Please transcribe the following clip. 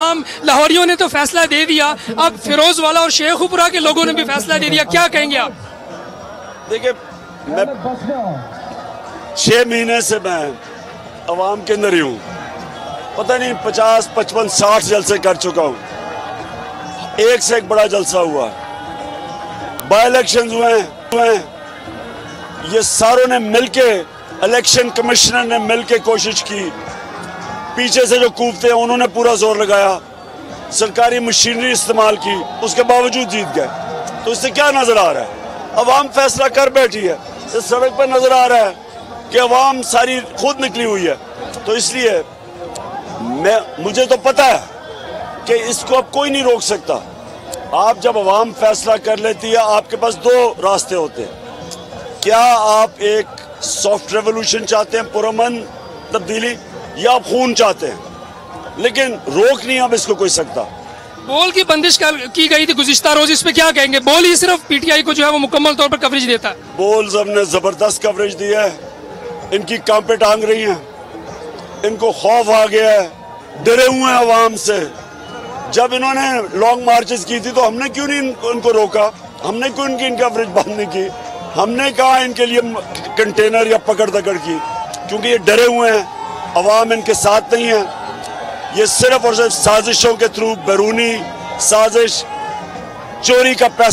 हम लाहौरियों ने तो फैसला दे दिया, अब फिरोजवाला और शेखुपुरा के लोगों ने भी फैसला दे दिया, क्या कहेंगे आप? देखिए, मैं 6 महीने से मैं अवाम के अंदर ही हूँ। पता नहीं 50, 55, 60 जलसे कर चुका हूँ। एक से एक बड़ा जलसा हुआ, बाई इलेक्शन हुए हैं। ये सारों ने मिलके, इलेक्शन कमिश्नर ने मिलके कोशिश की, पीछे से जो कूदते हैं उन्होंने पूरा जोर लगाया, सरकारी मशीनरी इस्तेमाल की, उसके बावजूद जीत गए। तो इससे क्या नजर आ रहा है? अवाम फैसला कर बैठी है। इस सड़क पर नजर आ रहा है कि अवाम सारी खुद निकली हुई है। तो इसलिए मुझे तो पता है कि इसको अब कोई नहीं रोक सकता। आप जब अवाम फैसला कर लेती है, आपके पास 2 रास्ते होते हैं। क्या आप एक सॉफ्ट रेवोल्यूशन चाहते हैं, पुरअमन तब्दीली, या आप खून चाहते हैं? लेकिन रोक नहीं अब इसको कोई सकता। बोल की बंदिश की गई थी गुज़िश्ता रोज, इस पे क्या कहेंगे? बोल ही सिर्फ पीटीआई को जो है वो मुकम्मल तौर पर कवरेज देता है। बोल सबने जबरदस्त कवरेज दी है। इनकी कांपे टांग रही हैं, इनको खौफ आ गया है, डरे हुए हैं अवाम से। जब इन्होंने लॉन्ग मार्चेस की थी तो हमने क्यों नहीं उनको रोका? हमने क्यों इनकी कवरेज बंद नहीं की? हमने कहा इनके लिए कंटेनर या पकड़ दकड़ की, क्योंकि ये डरे हुए हैं, अवाम इनके साथ नहीं है। ये सिर्फ और सिर्फ साजिशों के थ्रू, बैरूनी साजिश, चोरी का पैसा